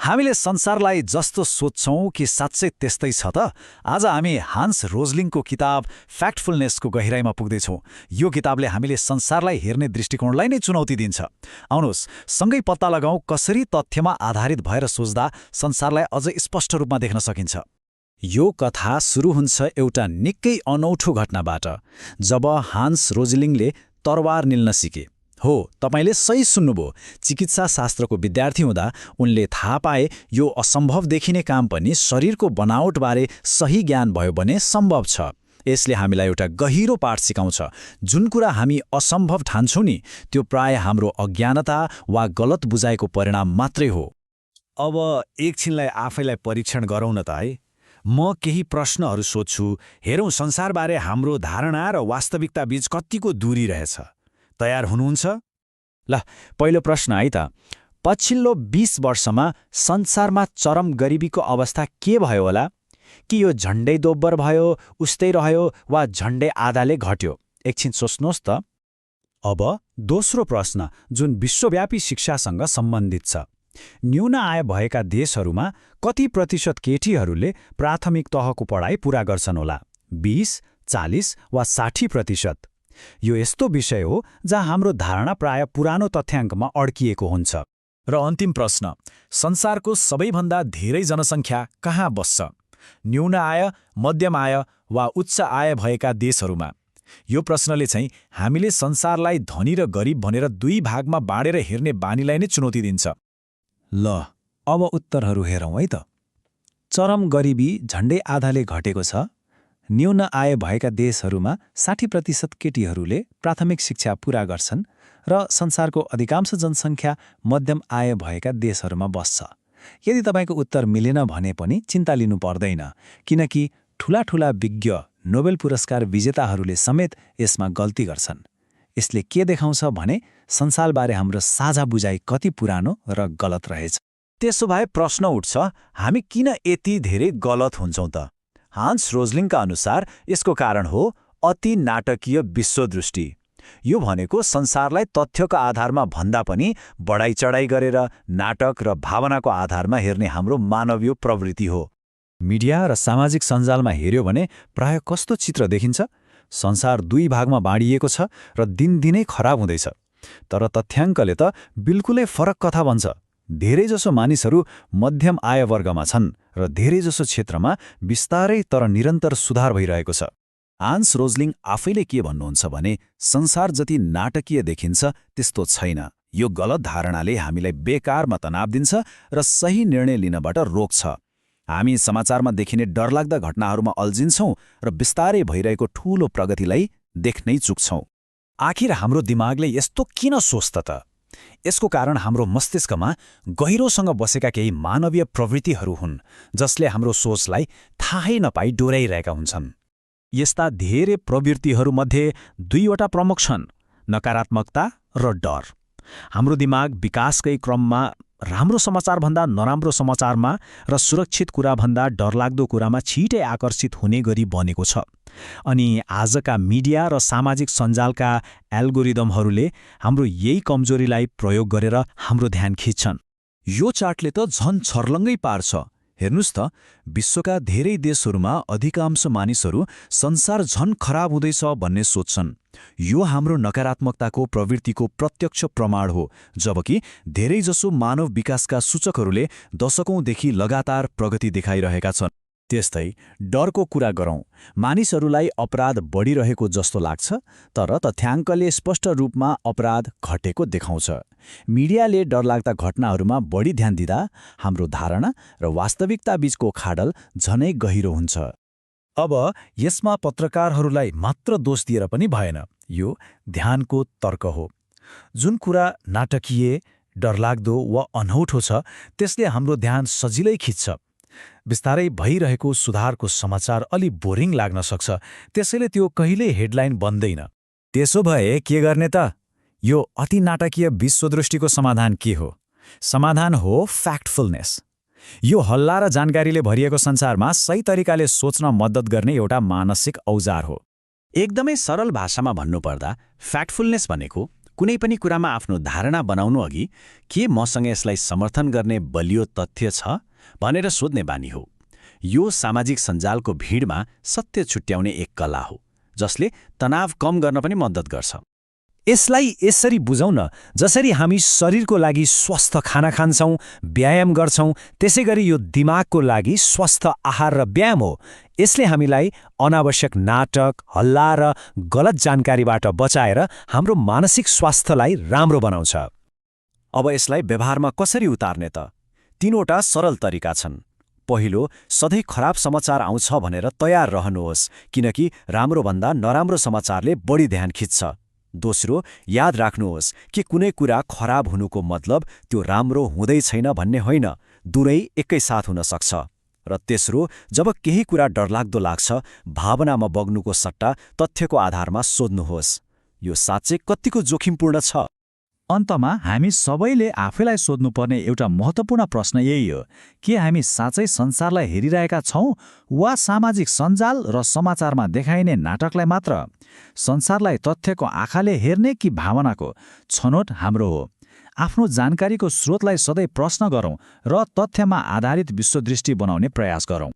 हामीले संसारलाई जस्तो सोच्छौं कि साँच्चै त्यस्तै छ त? आज हामी हान्स रोजलिङको किताब फ्याक्टफुलनेसको गहिराईमा पुग्दैछौं। यो किताबले हामीले संसारलाई हेर्ने दृष्टिकोणलाई नै चुनौती दिन्छ। आउनुहोस्, सँगै पत्ता लगाउँ कसरी तथ्यमा आधारित भएर सोच्दा संसारलाई अझ स्पष्ट रूपमा देख्न सकिन्छ। यो कथा सुरु हुन्छ एउटा निकै अनौठो घटनाबाट, जब हान्स रोजलिङले तरवार निल्न सिके। हो, तपाईले सही सुन्नुभयो। चिकित्सा शास्त्रको विद्यार्थी हुँदा उनले थाहा पाए यो असम्भव देखिने काम पनि शरीरको बनावटबारे सही ज्ञान भयो भने सम्भव छ। यसले हामीलाई एउटा गहिरो पाठ सिकाउँछ। जुन कुरा हामी असम्भव ठान्छौं नि, त्यो प्राय हाम्रो अज्ञानता वा गलत बुझाइको परिणाम मात्रै हो। अब एकछिनलाई आफैलाई परीक्षण गरौँ न त है। म केही प्रश्नहरू सोध्छु, हेरौँ संसारबारे हाम्रो धारणा र वास्तविकता बीच कतिको दूरी रहेछ। तयार हुनुहुन्छ? ल, पहिलो प्रश्न है त। पछिल्लो 20 वर्षमा संसारमा चरम गरिबीको अवस्था के भयो होला? कि यो झण्डै दोब्बर भयो, उस्तै रह्यो, वा झण्डै आधाले घट्यो? एकछिन सोच्नुहोस् त। अब दोस्रो प्रश्न, जुन विश्वव्यापी शिक्षासँग सम्बन्धित छ। न्यून आय भएका देशहरूमा कति प्रतिशत केटीहरूले प्राथमिक तहको पढाइ पूरा गर्छन् होला? 20, 40 वा 60%? यो यस्तो विषय हो जहाँ हाम्रो धारणा प्राय पुरानो तथ्याङ्कमा अड्किएको हुन्छ। र अन्तिम प्रश्न, संसारको सबैभन्दा धेरै जनसङ्ख्या कहाँ बस्छ? न्यून आय, मध्यम आय वा उच्च आय भएका देशहरूमा? यो प्रश्नले चाहिँ हामीले संसारलाई धनी र गरिब भनेर दुई भागमा बाँडेर हेर्ने बानीलाई नै चुनौती दिन्छ। ल, अब उत्तरहरू हेरौँ है त। चरम गरिबी झण्डै आधाले घटेको छ। न्यून आय भएका देशहरूमा 60% केटीहरूले प्राथमिक शिक्षा पूरा गर्छन् र संसारको अधिकांश जनसङ्ख्या मध्यम आय भएका देशहरूमा बस्छ। यदि तपाईँको उत्तर मिलेन भने पनि चिन्ता लिनु पर्दैन, किनकि ठूला विज्ञ नोबेल पुरस्कार विजेताहरूले समेत यसमा गल्ती गर्छन्। यसले के देखाउँछ भने संसारबारे हाम्रो साझा बुझाइ कति पुरानो र गलत रहेछ। त्यसो भए प्रश्न उठ्छ, हामी किन यति धेरै गलत हुन्छौँ त? हान्स रोजलिङका अनुसार यसको कारण हो अति नाटकीय विश्वदृष्टि। यो भनेको संसारलाई तथ्यको आधारमा भन्दा पनि बढाइ चढाइ गरेर नाटक र भावनाको आधारमा हेर्ने हाम्रो मानवीय प्रवृत्ति हो। मिडिया र सामाजिक सञ्जालमा हेर्यो भने प्राय कस्तो चित्र देखिन्छ? संसार दुई भागमा बाँडिएको छ र दिनदिनै खराब हुँदैछ। तर तथ्याङ्कले त बिल्कुलै फरक कथा भन्छ। धेरैजसो मानिसहरू मध्यम आय वर्गमा छन् र धेरैजसो क्षेत्रमा बिस्तारै तर निरन्तर सुधार भइरहेको छ। हान्स रोजलिङ आफैले के भन्नुहुन्छ भने संसार जति नाटकीय देखिन्छ त्यस्तो छैन। यो गलत धारणाले हामीलाई बेकारमा तनाव दिन्छ र सही निर्णय लिनबाट रोक्छ। हामी समाचारमा देखिने डरलाग्दा घटनाहरूमा अल्झिन्छौँ र बिस्तारै भइरहेको ठूलो प्रगतिलाई देख्नै चुक्छौँ। आखिर हाम्रो दिमागले यस्तो किन सोच्छ त? यसको कारण हाम्रो मस्तिष्कमा गहिरोसँग बसेका केही मानवीय प्रवृत्तिहरू हुन्, जसले हाम्रो सोचलाई थाहै नपाई डोर्याइरहेका हुन्छन्। यस्ता धेरै प्रवृत्तिहरूमध्ये दुईवटा प्रमुख छन्, नकारात्मकता र डर। हाम्रो दिमाग विकासकै क्रममा राम्रो समाचारभन्दा नराम्रो समाचारमा र सुरक्षित कुराभन्दा डरलाग्दो कुरामा छिटै आकर्षित हुने गरी बनेको छ। अनि आजका मिडिया र सामाजिक सञ्जालका एल्गोरिदमहरूले हाम्रो यही कमजोरीलाई प्रयोग गरेर हाम्रो ध्यान खिच्छन्। यो चार्टले त झन् छर्लङ्गै पार्छ। हेर्नुस् त, विश्वका धेरै देशहरूमा अधिकांश मानिसहरू संसार झन् खराब हुँदैछ भन्ने सोच्छन्। यो हाम्रो नकारात्मकताको प्रवृत्तिको प्रत्यक्ष प्रमाण हो, जबकि धेरैजसो मानव विकासका सूचकहरूले दशकौंदेखि लगातार प्रगति देखाइरहेका छन्। त्यस्तै डरको कुरा गरौँ। मानिसहरूलाई अपराध बढिरहेको जस्तो लाग्छ, तर तथ्याङ्कले स्पष्ट रूपमा अपराध घटेको देखाउँछ। मिडियाले डरलाग्दा घटनाहरूमा बढी ध्यान दिँदा हाम्रो धारणा र वास्तविकता बीचको खाडल झनै गहिरो हुन्छ। अब यसमा पत्रकारहरूलाई मात्र दोष दिएर पनि भएन। यो ध्यानको तर्क हो। जुन कुरा नाटकीय, डरलाग्दो वा अनौठो छ, त्यसले हाम्रो ध्यान सजिलै खिच्छ। बिस्तारै भइरहेको सुधारको समाचार अलि बोरिङ लाग्न सक्छ, त्यसैले त्यो कहिल्यै हेडलाइन बन्दैन। त्यसो भए के गर्ने त? यो अति नाटकीय विश्वदृष्टिको समाधान के हो? समाधान हो फ्याक्टफुलनेस। यो हल्ला र जानकारीले भरिएको संसारमा सही तरिकाले सोच्न मद्दत गर्ने एउटा मानसिक औजार हो। एकदमै सरल भाषामा भन्नुपर्दा फ्याक्टफुलनेस भनेको कुनै पनि कुरामा आफ्नो धारणा बनाउनु अघि के मसँग यसलाई समर्थन गर्ने बलियो तथ्य छ भनेर सोध्ने बानी हो। यो सामाजिक सञ्जालको भिडमा सत्य छुट्याउने एक कला हो जसले तनाव कम गर्न पनि मद्दत गर्छ। यसलाई यसरी बुझौँ न, जसरी हामी शरीरको लागि स्वस्थ खाना खान्छौँ, व्यायाम गर्छौँ, त्यसैगरी यो दिमागको लागि स्वस्थ आहार र व्यायाम हो। यसले हामीलाई अनावश्यक नाटक, हल्ला र गलत जानकारीबाट बचाएर हाम्रो मानसिक स्वास्थ्यलाई राम्रो बनाउँछ। अब यसलाई व्यवहारमा कसरी उतार्ने त? 3वटा सरल तरिका छन्। पहिलो, सधैँ खराब समाचार आउँछ भनेर तयार रहनुहोस्, किनकि राम्रोभन्दा नराम्रो समाचारले बढी ध्यान खिच्छ। दोस्रो, याद राख्नुहोस् कि कुनै कुरा खराब हुनुको मतलब त्यो राम्रो हुँदै छैन भन्ने होइन, दुवै एकैसाथ हुन सक्छ। र तेस्रो, जब केही कुरा डरलाग्दो लाग्छ, भावनामा बग्नुको सट्टा तथ्यको आधारमा सोध्नुहोस्, यो साँच्चै कतिको जोखिमपूर्ण छ? अन्तमा हामी सबैले आफैलाई सोध्नुपर्ने एउटा महत्त्वपूर्ण प्रश्न यही हो, के हामी साँच्चै संसारलाई हेरिरहेका छौँ वा सामाजिक सञ्जाल र समाचारमा देखाइने नाटकलाई मात्र? संसारलाई तथ्यको आँखाले हेर्ने कि भावनाको? छनौट हाम्रो हो। आफ्नो जानकारीको स्रोतलाई सधैँ प्रश्न गरौँ र तथ्यमा आधारित विश्वदृष्टि बनाउने प्रयास गरौँ।